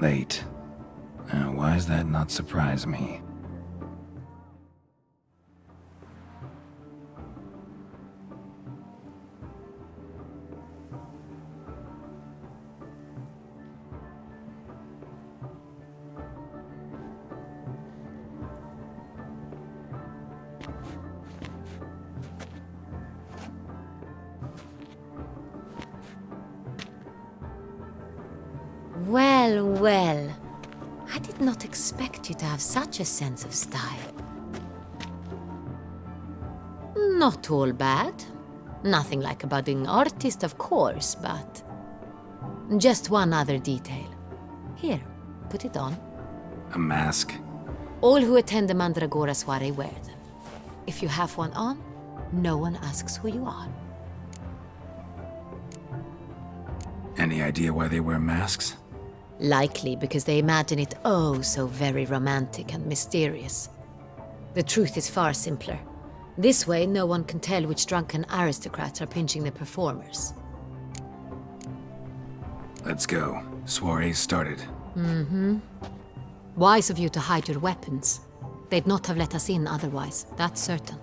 Late. Why does that not surprise me? Well, well. I did not expect you to have such a sense of style. Not all bad. Nothing like a budding artist, of course, but... just one other detail. Here, put it on. A mask? All who attend the Mandragora soiree wear them. If you have one on, no one asks who you are. Any idea why they wear masks? Likely because they imagine it oh so very romantic and mysterious. The truth is far simpler. This way, no one can tell which drunken aristocrats are pinching the performers. Let's go. Soiree's started. Mm-hmm. Wise of you to hide your weapons. They'd not have let us in otherwise, that's certain.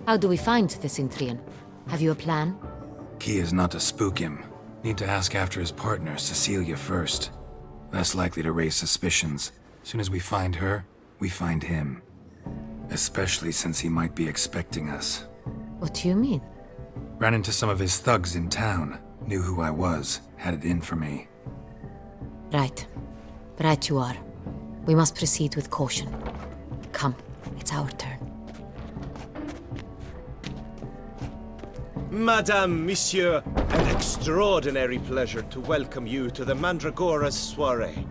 How do we find the Cintrian? Have you a plan? Key is not to spook him. Need to ask after his partner, Cecilia, first. Less likely to raise suspicions. Soon as we find her, we find him. Especially since he might be expecting us. What do you mean? Ran into some of his thugs in town. Knew who I was. Had it in for me. Right. Right you are. We must proceed with caution. Come, it's our turn. Madame, Monsieur, an extraordinary pleasure to welcome you to the Mandragora's soiree.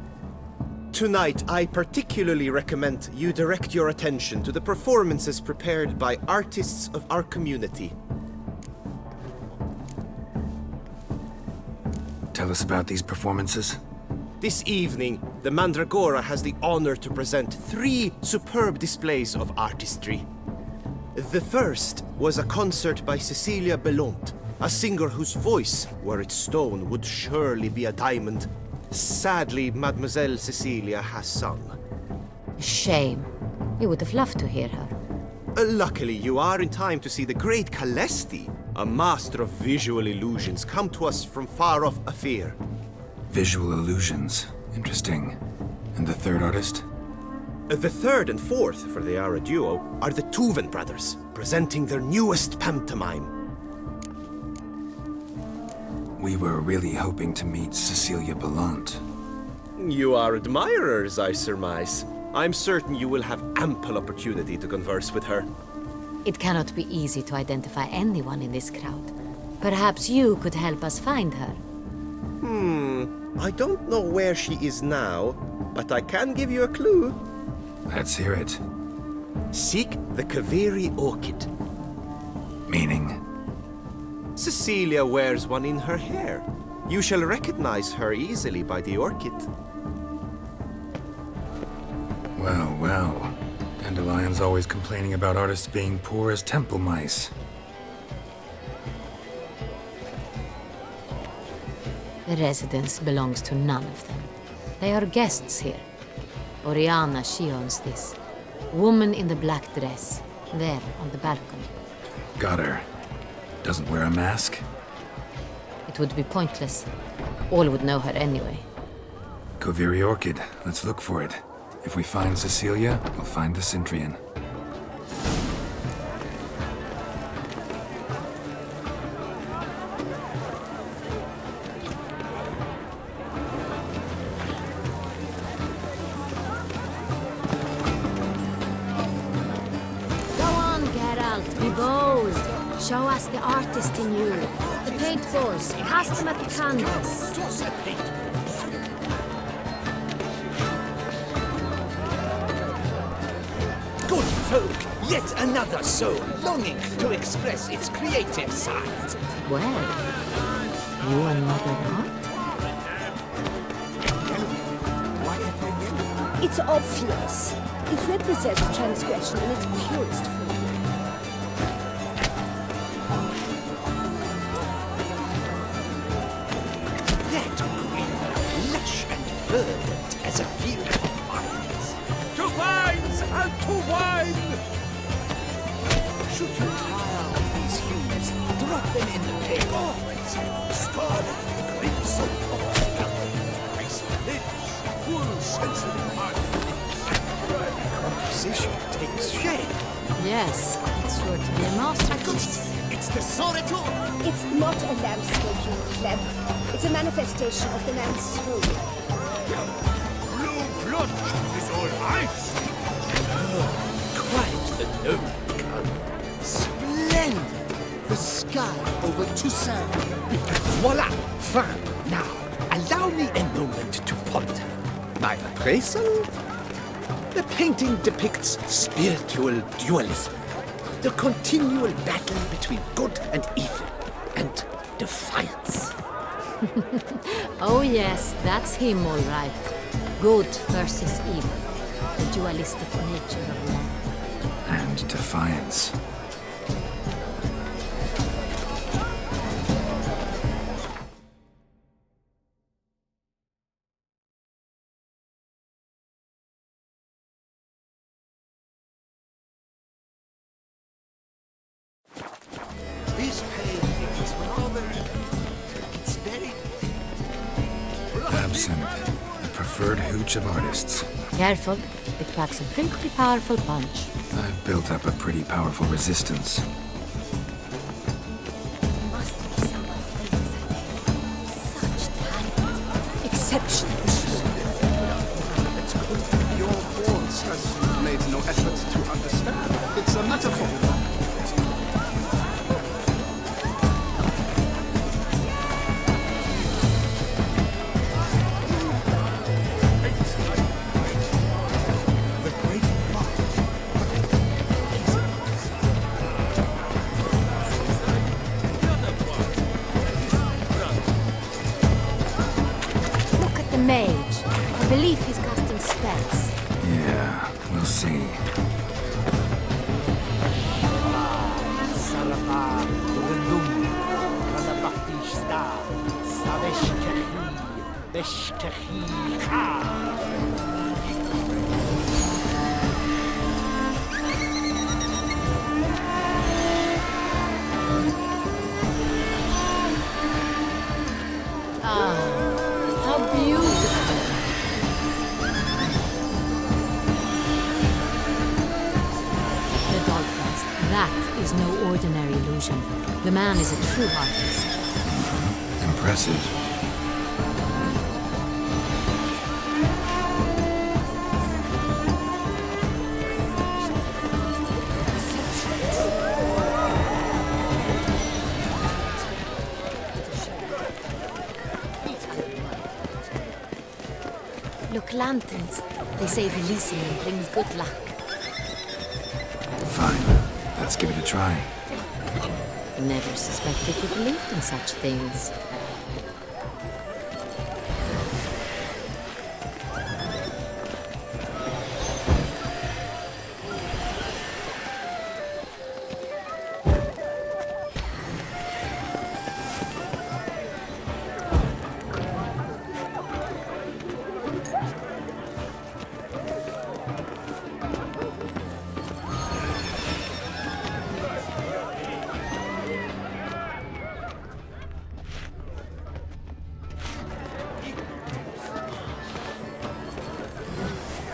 Tonight, I particularly recommend you direct your attention to the performances prepared by artists of our community. Tell us about these performances. This evening, the Mandragora has the honor to present 3 superb displays of artistry. The first was a concert by Cecilia Belont, a singer whose voice, were it stone, would surely be a diamond. Sadly, Mademoiselle Cecilia has sung. Shame. We would have loved to hear her. Luckily, you are in time to see the great Calesti, a master of visual illusions, come to us from far off Afir. Visual illusions. Interesting. And the third artist? The third and fourth, for they are a duo, are the Tuven brothers, presenting their newest pantomime. We were really hoping to meet Cecilia Bellant. You are admirers, I surmise. I'm certain you will have ample opportunity to converse with her. It cannot be easy to identify anyone in this crowd. Perhaps you could help us find her. I don't know where she is now, but I can give you a clue. Let's hear it. Seek the Kaveri orchid. Meaning? Cecilia wears one in her hair. You shall recognize her easily by the orchid. Well, well. Dandelion's always complaining about artists being poor as temple mice. The residence belongs to none of them. They are guests here. Oriana, she owns this. Woman in the black dress. There, on the balcony. Got her. Doesn't wear a mask? It would be pointless. All would know her anyway. Kaveri orchid. Let's look for it. If we find Cecilia, we'll find the Cintrian. Be bold. Show us the artist in you. The paintballs. Cast them at the canvas. Good folk, yet another soul longing to express its creative side. Well, you another not? It's obvious. It represents transgression in its purest form. That green, lush and verdant as a field of vines. To vines and to wine! Should you tire of these hues, drop them in the pale always. Scarlet, crimson, or ice lips, full sensory composition takes shape. Yes, it's sure to be a masterpiece. It's the solitude! It's not a landscape, you pleb. It's a manifestation of the man's soul. Blue blood is all ice! Quite the noble color. Splendid! The sky over Toussaint. Voila! Fine. Now, allow me a moment to ponder. My appraisal? The painting depicts spiritual dualism. The continual battle between good and evil. And defiance. Oh yes, that's him all right. Good versus evil. The dualistic nature of man. And defiance. This painting is rather... It's very... Absinthe, the preferred hooch of artists. Careful, it packs a pretty powerful punch. I've built up a pretty powerful resistance. Must be someone famous at such talent. Exceptional. It's good. Your voice has made no effort to understand. It's a metaphor. The great plot. Look at the mage. I believe he's casting spells. Yeah, we'll see. How beautiful. The dolphins. That is no ordinary illusion. The man is a true artist. Impressive. Look, lanterns. They say releasing them brings good luck. Fine. Let's give it a try. Never suspected you believed in such things.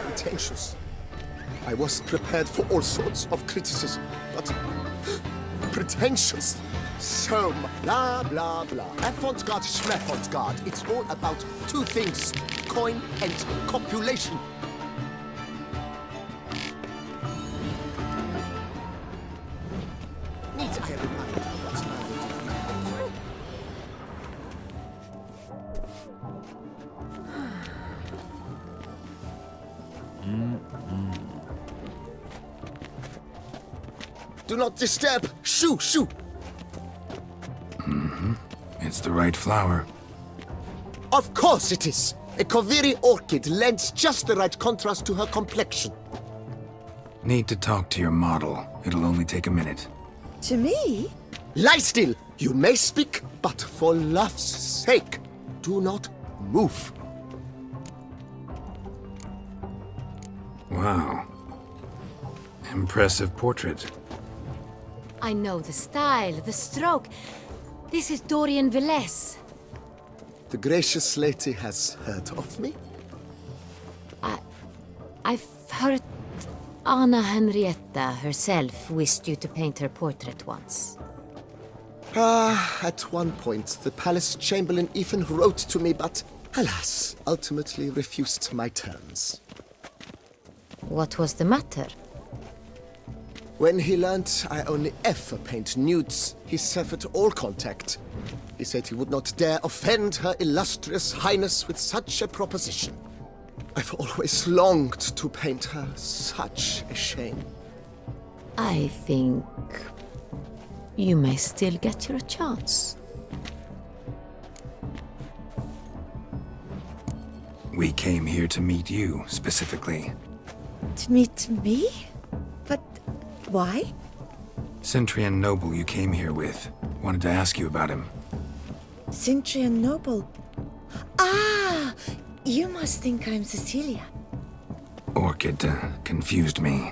Pretentious. I was prepared for all sorts of criticism, but pretentious. So blah blah blah. Avant-garde, schmavant-garde. It's all about two things: coin and copulation. Need I remind you what's Do not disturb! Shoo! Shoo! It's the right flower. Of course it is! A Koviri orchid lends just the right contrast to her complexion. Need to talk to your model. It'll only take a minute. To me? Lie still! You may speak, but for love's sake, do not move. Wow. Impressive portrait. I know the style, the stroke. This is Dorian Velez. The gracious lady has heard of me? I've heard Anna Henrietta herself wished you to paint her portrait once. At one point, the palace chamberlain even wrote to me, but alas, ultimately refused my terms. What was the matter? When he learned I only ever paint nudes, he severed all contact. He said he would not dare offend her illustrious highness with such a proposition. I've always longed to paint her. Such a shame. I think you may still get your chance. We came here to meet you, specifically. To meet me? But why? Centrian noble you came here with. Wanted to ask you about him. Centrian noble. Ah! You must think I'm Cecilia. Orchid confused me.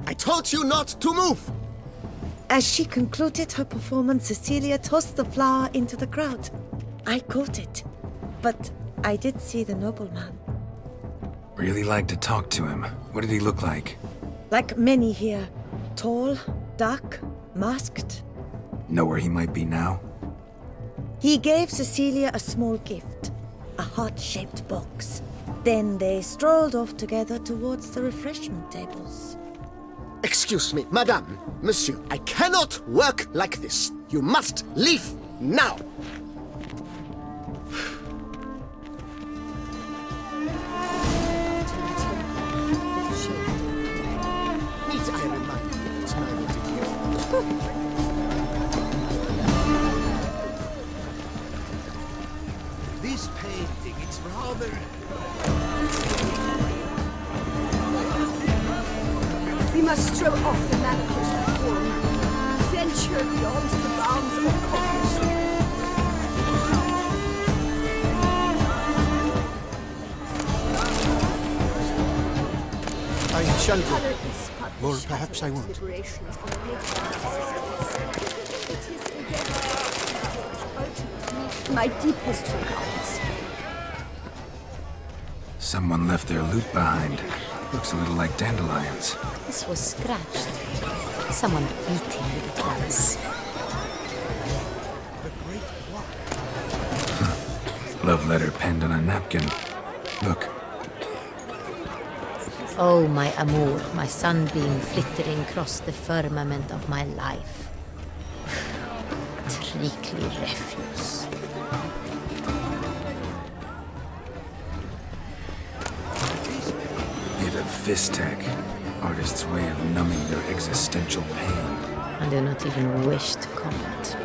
I told you not to move! As she concluded her performance, Cecilia tossed the flower into the crowd. I caught it, but I did see the nobleman. Really like to talk to him. What did he look like? Like many here. Tall, dark, masked. Know where he might be now? He gave Cecilia a small gift, a heart-shaped box. Then they strolled off together towards the refreshment tables. Excuse me, madame, monsieur, I cannot work like this. You must leave now. Need I remind you that neither did you? This painting, it's rather... We must throw off the manacles of form. Venture beyond the bounds of cognition. I shall go. Or perhaps I won't. My deepest regards. Someone left their loot behind. Looks a little like dandelions. This was scratched. Someone beating with it once. Love letter penned on a napkin. Look. Oh, my amour, my sunbeam flittering across the firmament of my life. Treacly refuse. Bit of fist-tech. Artist's way of numbing their existential pain. I do not even wish to comment.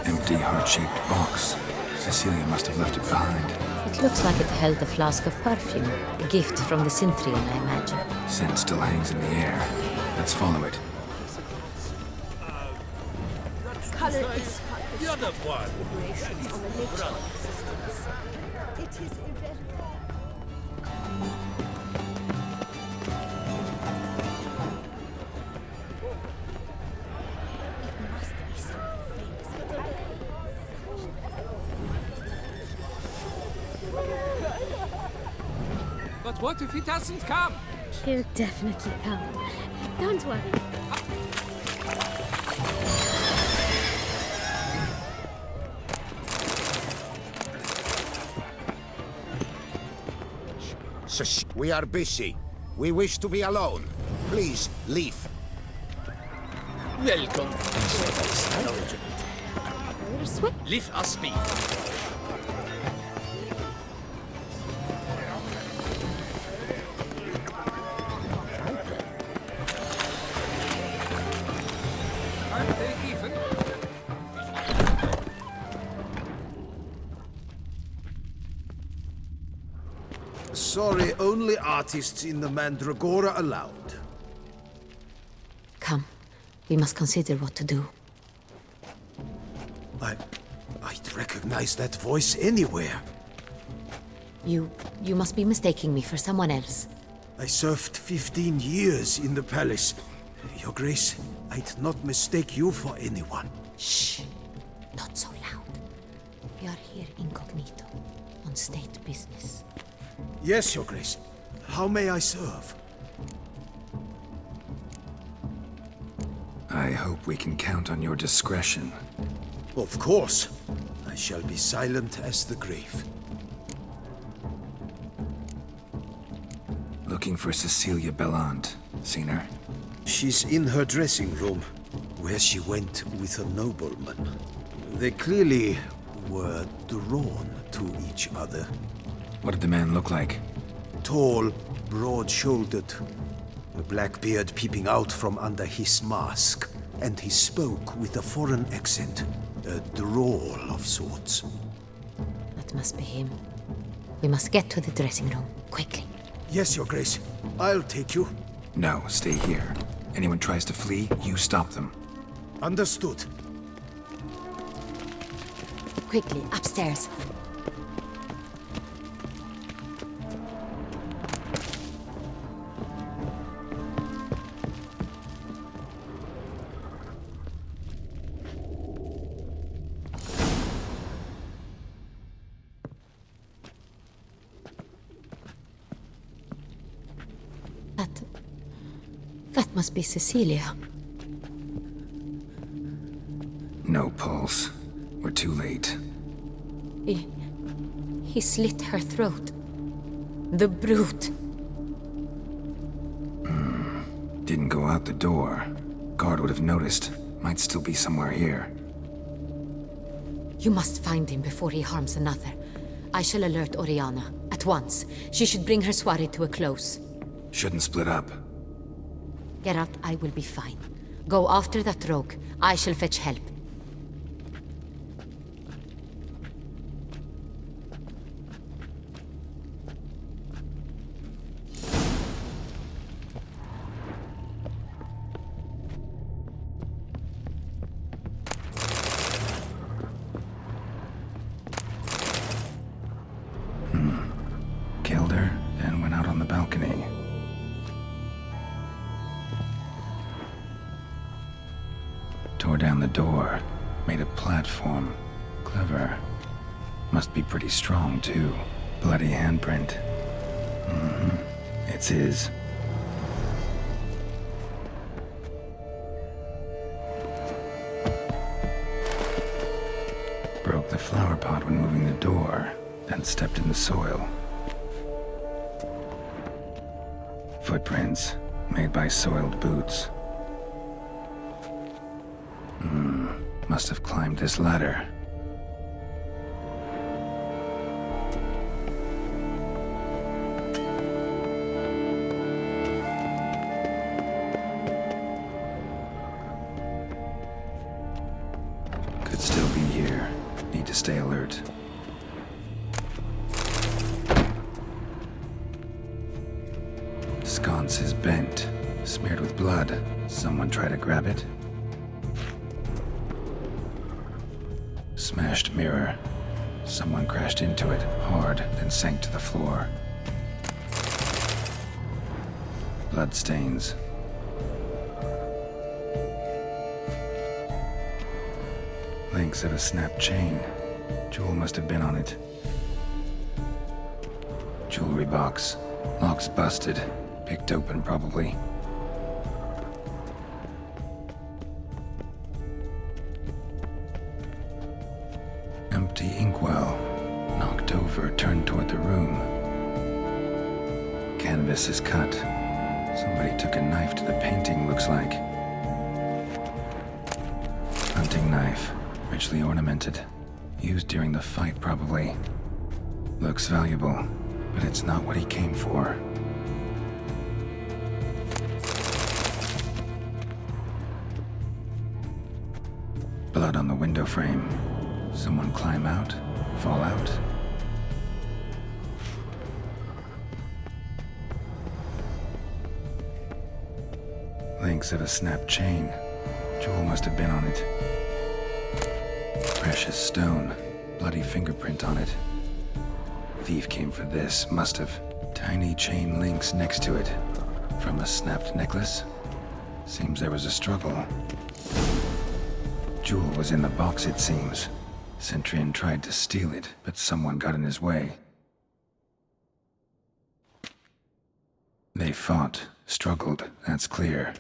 Empty heart-shaped box. Cecilia must have left it behind. It looks like it held a flask of perfume. A gift from the Cintrian, I imagine. Scent still hangs in the air. Let's follow it. Color is part of the deliberations on the nature of existence. It is irrevocable. It must be something famous. But what if he doesn't come? He'll definitely come. Don't worry. We are busy. We wish to be alone. Please, leave. Welcome. Leave us be. Aren't they even? only artists in the Mandragora allowed. Come, we must consider what to do. I'd recognize that voice anywhere. You must be mistaking me for someone else. I served 15 years in the palace. Your Grace, I'd not mistake you for anyone. Shh! Not so loud. We are here incognito, on state business. Yes, Your Grace. How may I serve? I hope we can count on your discretion. Of course. I shall be silent as the grave. Looking for Cecilia Bellant. Seen her? She's in her dressing room, where she went with a nobleman. They clearly were drawn to each other. What did the man look like? Tall, broad-shouldered, a black beard peeping out from under his mask, and he spoke with a foreign accent, a drawl of sorts. That must be him. We must get to the dressing room, quickly. Yes, Your Grace. I'll take you. No, stay here. Anyone tries to flee, you stop them. Understood. Quickly, upstairs. That must be Cecilia. No pulse. We're too late. He slit her throat. The brute. Didn't go out the door. Guard would have noticed. Might still be somewhere here. You must find him before he harms another. I shall alert Oriana. At once. She should bring her soirée to a close. Shouldn't split up. Geralt, I will be fine. Go after that rogue. I shall fetch help. Killed her, then went out on the balcony. Tore down the door, made a platform. Clever. Must be pretty strong, too. Bloody handprint. It's his. Broke the flower pot when moving the door, then stepped in the soil. Footprints, made by soiled boots. Must have climbed this ladder. Could still be here. Need to stay alert. Sconce is bent, smeared with blood. Someone try to grab it? Smashed mirror. Someone crashed into it hard, then sank to the floor. Bloodstains. Links of a snapped chain. Jewel must have been on it. Jewelry box. Lock's busted. Picked open, probably. Empty inkwell. Knocked over, turned toward the room. Canvas is cut. Somebody took a knife to the painting, looks like. Hunting knife. Richly ornamented. Used during the fight, probably. Looks valuable, but it's not what he came for. Blood on the window frame. Someone climb out? Fall out? Links of a snapped chain. Jewel must have been on it. Precious stone. Bloody fingerprint on it. Thief came for this, must have. Tiny chain links next to it. From a snapped necklace? Seems there was a struggle. Jewel was in the box, it seems. Centurion tried to steal it, but someone got in his way. They fought, struggled, that's clear.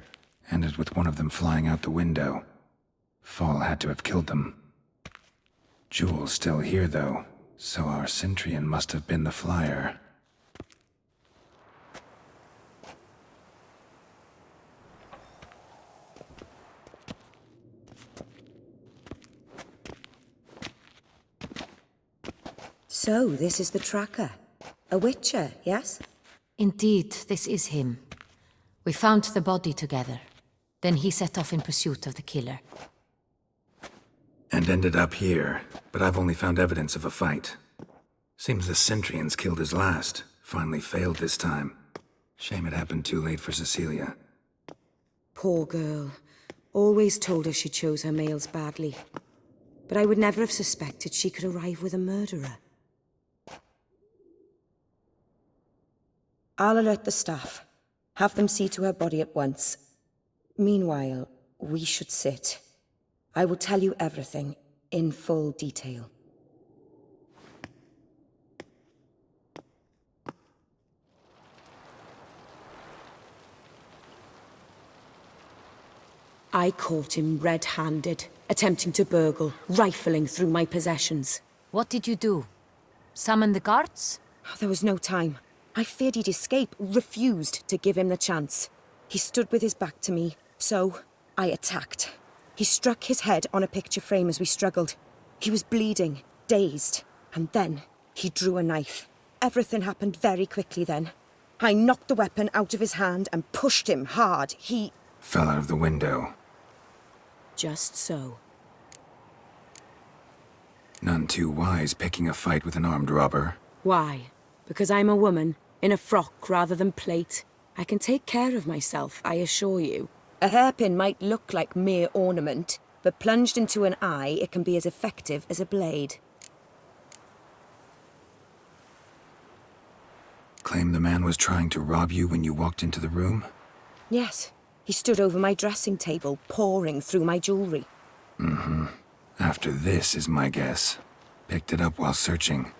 Ended with one of them flying out the window. Fall had to have killed them. Jewel's still here, though, so our Centurion must have been the flyer. So, this is the tracker. A witcher, yes? Indeed, this is him. We found the body together. Then he set off in pursuit of the killer. And ended up here, but I've only found evidence of a fight. Seems the Centurions killed his last. Finally failed this time. Shame it happened too late for Cecilia. Poor girl. Always told her she chose her males badly. But I would never have suspected she could arrive with a murderer. I'll alert the staff. Have them see to her body at once. Meanwhile, we should sit. I will tell you everything, in full detail. I caught him red-handed, attempting to burgle, rifling through my possessions. What did you do? Summon the guards? There was no time. I feared he'd escape, refused to give him the chance. He stood with his back to me, so I attacked. He struck his head on a picture frame as we struggled. He was bleeding, dazed, and then he drew a knife. Everything happened very quickly then. I knocked the weapon out of his hand and pushed him hard. He fell out of the window. Just so. None too wise picking a fight with an armed robber. Why? Because I'm a woman, in a frock rather than plate. I can take care of myself, I assure you. A hairpin might look like mere ornament, but plunged into an eye, it can be as effective as a blade. Claim the man was trying to rob you when you walked into the room? Yes. He stood over my dressing table, pouring through my jewelry. Mm-hmm. After this is my guess. Picked it up while searching.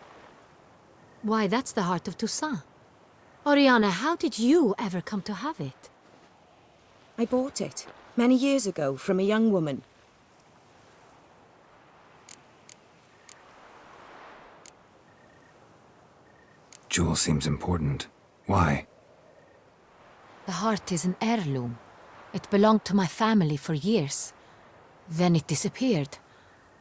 Why, that's the heart of Toussaint. Oriana, how did you ever come to have it? I bought it, many years ago, from a young woman. Jewel seems important. Why? The heart is an heirloom. It belonged to my family for years. Then it disappeared.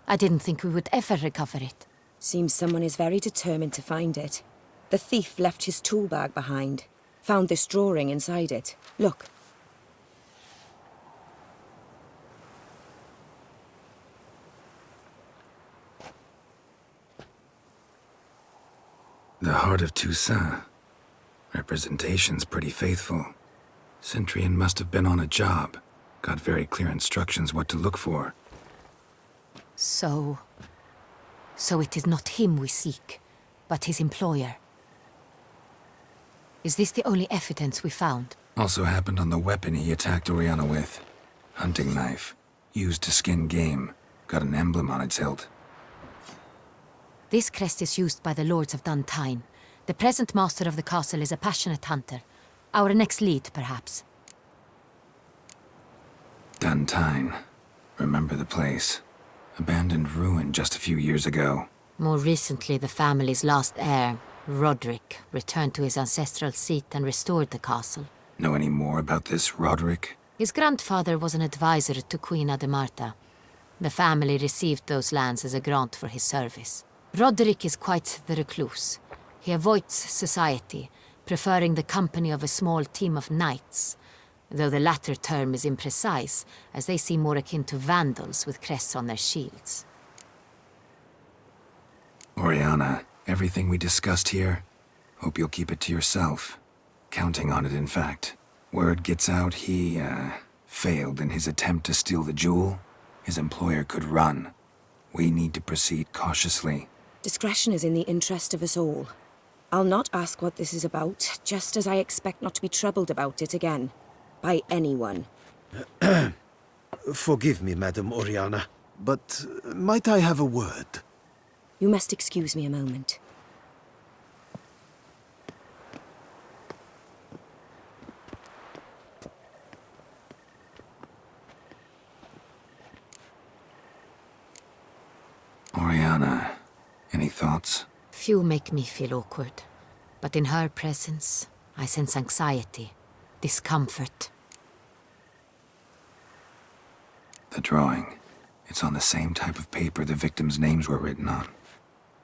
I didn't think we would ever recover it. Seems someone is very determined to find it. The thief left his tool bag behind. Found this drawing inside it. Look. The heart of Toussaint. Representation's pretty faithful. Centurion must have been on a job. Got very clear instructions what to look for. So it is not him we seek, but his employer. Is this the only evidence we found? Also happened on the weapon he attacked Oriana with. Hunting knife. Used to skin game. Got an emblem on its hilt. This crest is used by the Lords of Duntine. The present master of the castle is a passionate hunter. Our next lead, perhaps. Duntine. Remember the place. Abandoned ruin just a few years ago. More recently, the family's last heir, Roderick, returned to his ancestral seat and restored the castle. Know any more about this Roderick? His grandfather was an advisor to Queen Ademarta. The family received those lands as a grant for his service. Roderick is quite the recluse. He avoids society, preferring the company of a small team of knights, though the latter term is imprecise, as they seem more akin to vandals with crests on their shields. Oriana, everything we discussed here, hope you'll keep it to yourself. Counting on it, in fact. Word gets out, he failed in his attempt to steal the jewel, his employer could run. We need to proceed cautiously. Discretion is in the interest of us all. I'll not ask what this is about, just as I expect not to be troubled about it again. By anyone. Forgive me, Madam Oriana, but might I have a word? You must excuse me a moment. Oriana, any thoughts? Few make me feel awkward, but in her presence, I sense anxiety, discomfort. The drawing. It's on the same type of paper the victims' names were written on.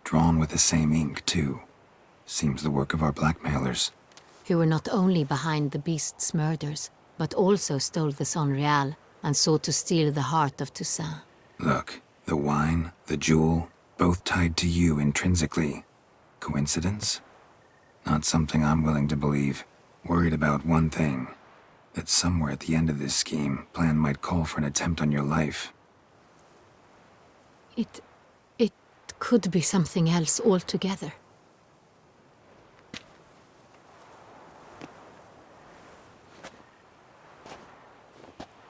Drawn with the same ink, too. Seems the work of our blackmailers. Who were not only behind the beast's murders, but also stole the Son Real and sought to steal the heart of Toussaint. Look, the wine, the jewel, both tied to you intrinsically. Coincidence? Not something I'm willing to believe. Worried about one thing. That somewhere at the end of this scheme, plan might call for an attempt on your life. It could be something else altogether.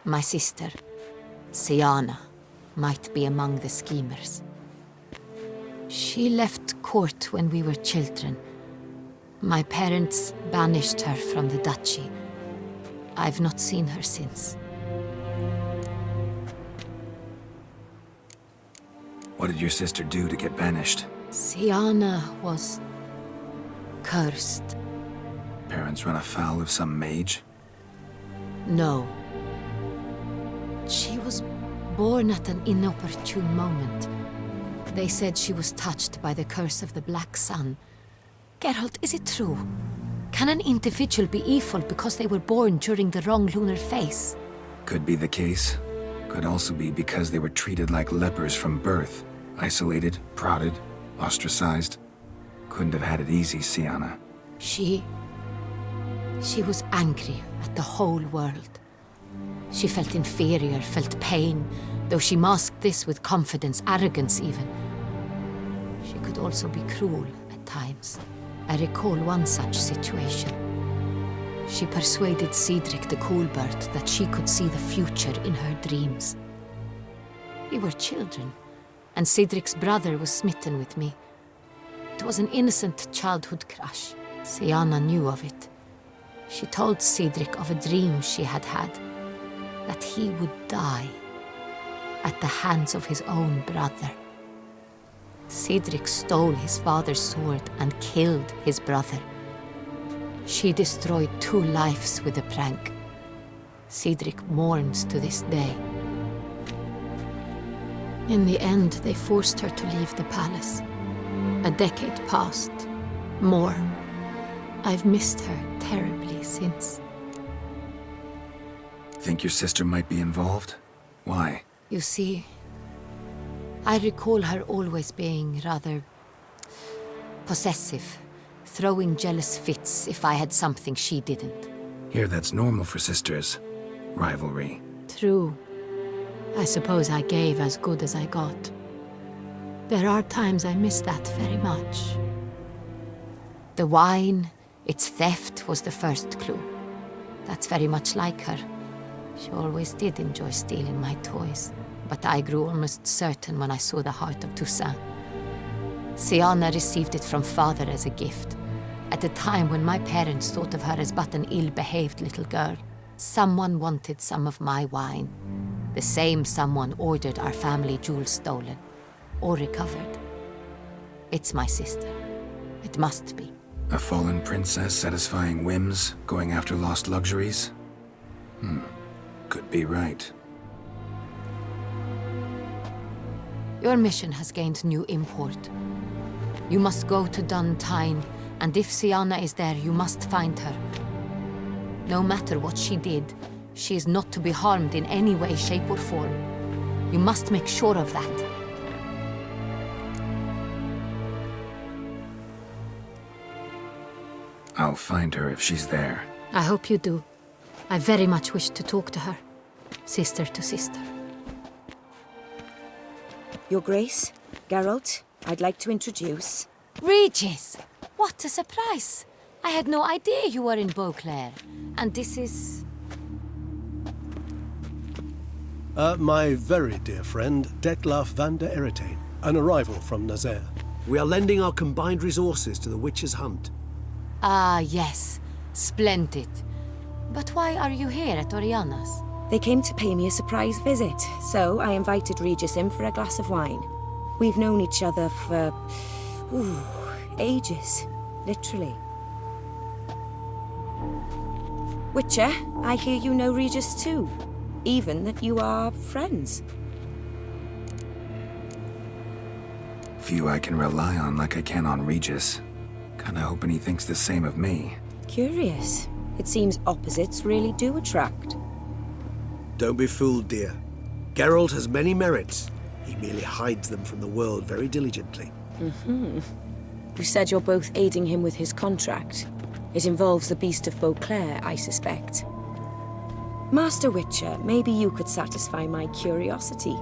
My sister, Siana, might be among the schemers. She left court when we were children. My parents banished her from the duchy. I've not seen her since. What did your sister do to get banished? Siana was cursed. Parents run afoul of some mage? No. She was born at an inopportune moment. They said she was touched by the curse of the Black Sun. Geralt, is it true? Can an individual be evil because they were born during the wrong lunar phase? Could be the case. Could also be because they were treated like lepers from birth. Isolated, prodded, ostracized. Couldn't have had it easy, Siana. She was angry at the whole world. She felt inferior, felt pain, though she masked this with confidence, arrogance even. She could also be cruel at times. I recall one such situation. She persuaded Cedric the Coolbird that she could see the future in her dreams. We were children, and Cedric's brother was smitten with me. It was an innocent childhood crush. Siana knew of it. She told Cedric of a dream she had had, that he would die at the hands of his own brother. Cedric stole his father's sword and killed his brother. She destroyed 2 lives with a prank. Cedric mourns to this day. In the end, they forced her to leave the palace. A decade passed. More. I've missed her terribly since. Think your sister might be involved? Why? You see, I recall her always being rather possessive, throwing jealous fits if I had something she didn't. Here, that's normal for sisters. Rivalry. True. I suppose I gave as good as I got. There are times I miss that very much. The wine, its theft, was the first clue. That's very much like her. She always did enjoy stealing my toys, but I grew almost certain when I saw the heart of Toussaint. Siana received it from father as a gift, at a time when my parents thought of her as but an ill-behaved little girl. Someone wanted some of my wine. The same someone ordered our family jewels stolen, or recovered. It's my sister. It must be. A fallen princess satisfying whims, going after lost luxuries? Could be right. Your mission has gained new import. You must go to Dun Tyne, and if Siana is there, you must find her. No matter what she did, she is not to be harmed in any way, shape, or form. You must make sure of that. I'll find her if she's there. I hope you do. I very much wish to talk to her. sister to sister. Your Grace, Geralt, I'd like to introduce... Regis! What a surprise! I had no idea you were in Beauclair. And this is... My very dear friend, Detlaf van der Eretain, an arrival from Nazaire. We are lending our combined resources to the Witcher's Hunt. Ah, yes. Splendid. But why are you here at Oriana's? They came to pay me a surprise visit, so I invited Regis in for a glass of wine. We've known each other for... ages. Literally. Witcher, I hear you know Regis too. Even that you are friends. Few I can rely on like I can on Regis. Kinda hoping he thinks the same of me. Curious. It seems opposites really do attract. Don't be fooled, dear. Geralt has many merits. He merely hides them from the world very diligently. You said you're both aiding him with his contract. It involves the Beast of Beauclair, I suspect. Master Witcher, maybe you could satisfy my curiosity.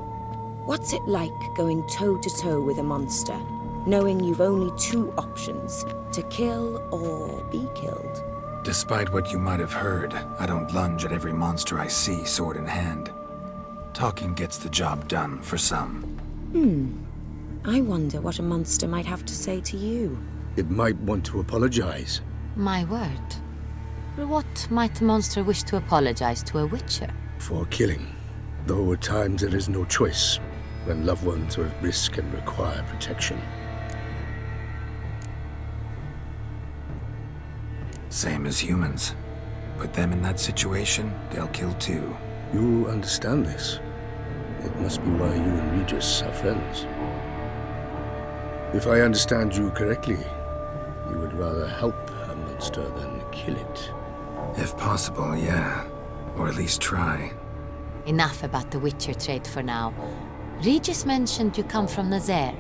What's it like going toe-to-toe with a monster, knowing you've only two options, to kill or be killed? Despite what you might have heard, I don't lunge at every monster I see sword in hand. Talking gets the job done for some. I wonder what a monster might have to say to you. It might want to apologize. My word. What might a monster wish to apologize to a Witcher? For killing. Though at times there is no choice, when loved ones are at risk and require protection. Same as humans. Put them in that situation, they'll kill too. You understand this. It must be why you and Regis are friends. If I understand you correctly, you would rather help a monster than kill it. If possible, yeah. Or at least try. Enough about the Witcher trade for now. Regis mentioned you come from Nazaire.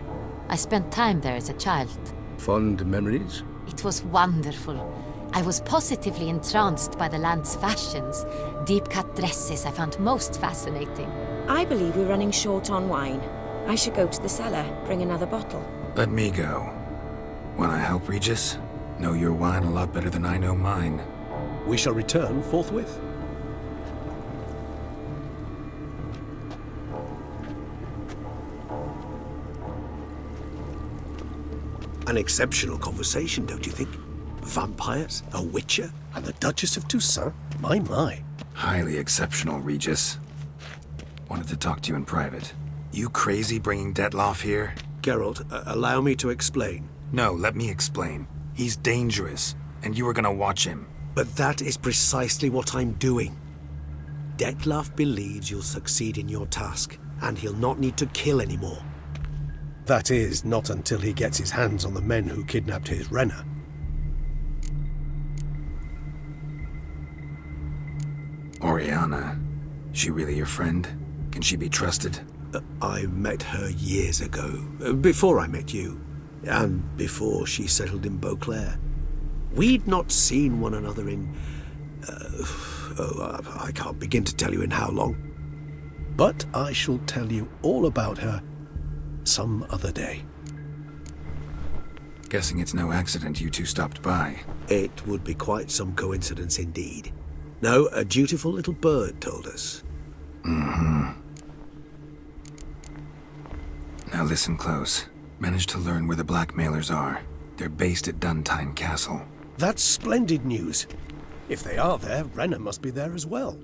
I spent time there as a child. Fond memories? It was wonderful. I was positively entranced by the land's fashions. Deep-cut dresses I found most fascinating. I believe we're running short on wine. I should go to the cellar, bring another bottle. Let me go. Wanna help Regis? Know your wine a lot better than I know mine. We shall return forthwith. An exceptional conversation, don't you think? Vampires, a Witcher, and the Duchess of Toussaint? My. Highly exceptional, Regis. Wanted to talk to you in private. You crazy bringing Detlaf here? Geralt, allow me to explain. No, let me explain. He's dangerous, and you were gonna watch him. But that is precisely what I'm doing. Detlaf believes you'll succeed in your task, and he'll not need to kill anymore. That is, not until he gets his hands on the men who kidnapped his Renna. Oriana. She really your friend? Can she be trusted? I met her years ago, before I met you, and before she settled in Beauclair. We'd not seen one another in... I can't begin to tell you in how long. But I shall tell you all about her some other day. Guessing it's no accident you two stopped by. It would be quite some coincidence indeed. No, a dutiful little bird told us. Now listen close. Managed to learn where the blackmailers are. They're based at Duntine Castle. That's splendid news. If they are there, Renna must be there as well.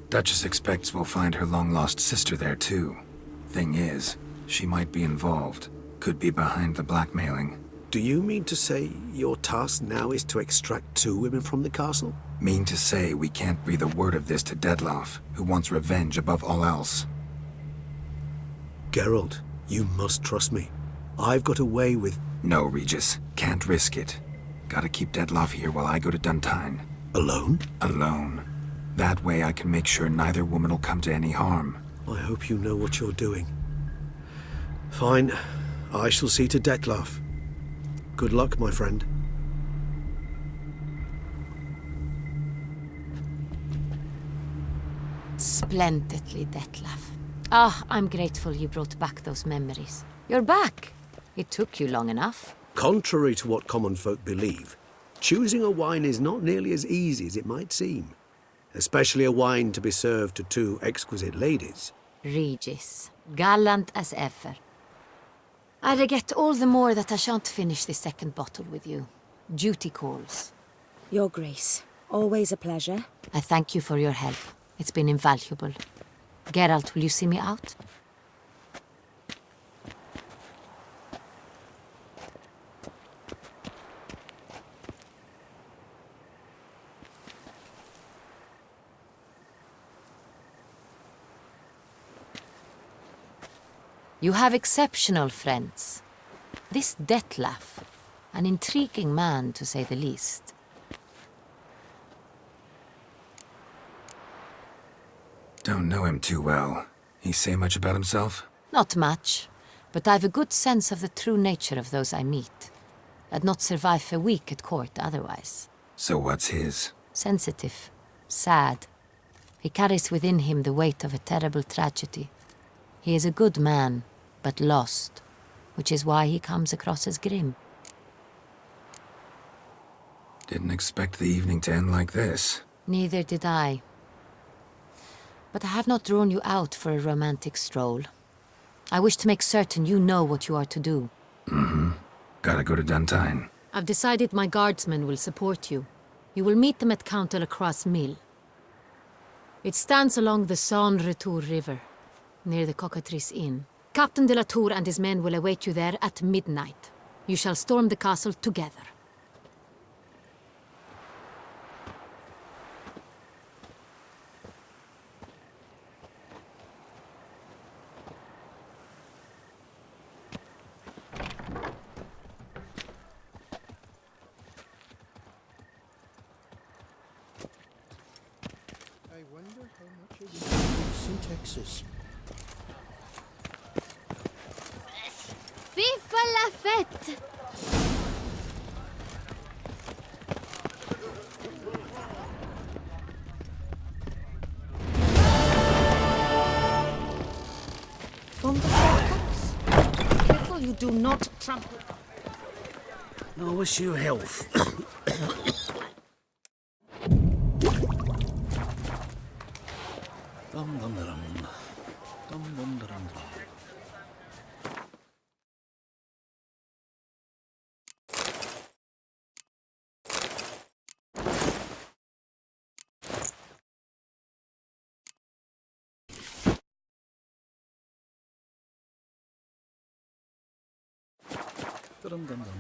Duchess expects we'll find her long-lost sister there too. Thing is, she might be involved. Could be behind the blackmailing. Do you mean to say your task now is to extract 2 women from the castle? Mean to say we can't breathe a word of this to Detlaf, who wants revenge above all else. Geralt, you must trust me. I've got a way with... No, Regis. Can't risk it. Gotta keep Detlaf here while I go to Duntine. Alone? Alone. That way I can make sure neither woman will come to any harm. I hope you know what you're doing. Fine. I shall see to Detlaf. Good luck, my friend. Splendidly, Detlef. Ah, I'm grateful you brought back those memories. You're back. It took you long enough. Contrary to what common folk believe, choosing a wine is not nearly as easy as it might seem. Especially a wine to be served to two exquisite ladies. Regis, gallant as ever. I regret all the more that I shan't finish this second bottle with you. Duty calls. Your Grace, always a pleasure. I thank you for your help. It's been invaluable. Geralt, will you see me out? You have exceptional friends. This Detlef, an intriguing man to say the least. Don't know him too well. He say much about himself? Not much, but I've a good sense of the true nature of those I meet. I'd not survive a week at court otherwise. So what's his? Sensitive, sad. He carries within him the weight of a terrible tragedy. He is a good man, but lost, which is why he comes across as grim. Didn't expect the evening to end like this. Neither did I. But I have not drawn you out for a romantic stroll. I wish to make certain you know what you are to do. Mm-hmm. Gotta go to Duntine. I've decided my guardsmen will support you. You will meet them at Count Delacroix' mill. It stands along the Saône-Retour River, near the Cockatrice Inn. Captain de la Tour and his men will await you there at midnight. You shall storm the castle together. I wonder how much it is in Texas. Viva la fête! From the forecast. Careful you do not trample. I wish you health. Dum dum dum. Dum dum dum dum. Dum dum dum.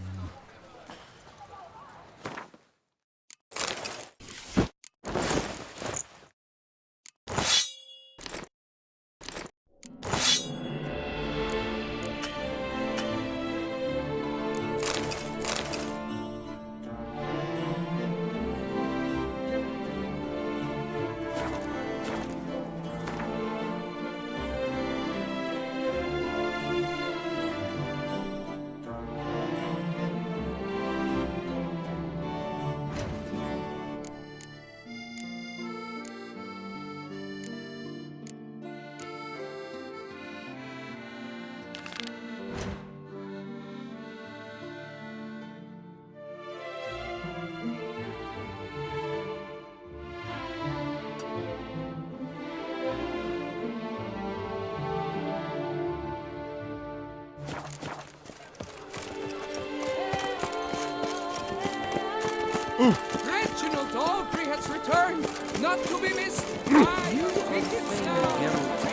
Reginald Dalbury has returned, not to be missed. I have tickets now.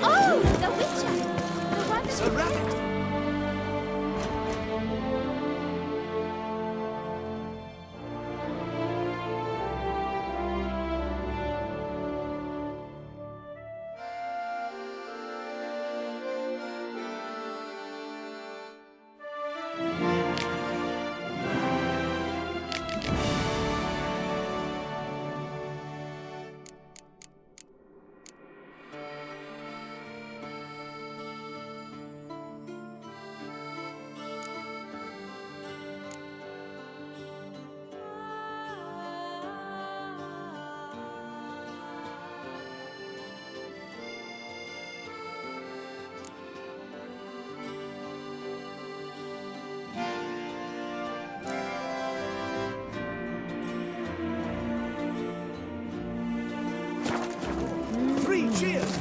Oh, the Witcher! The one that Sir Rabbit!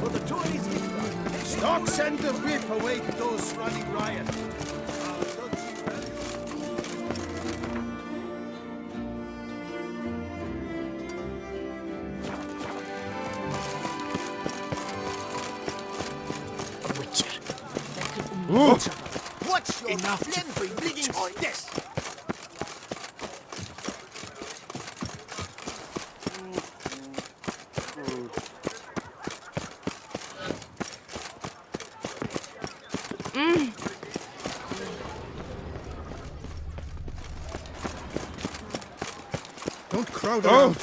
for the Tories victor. Stocks and the whip await those running riot. Watch your flaming bleeding choice! Don't crowd around.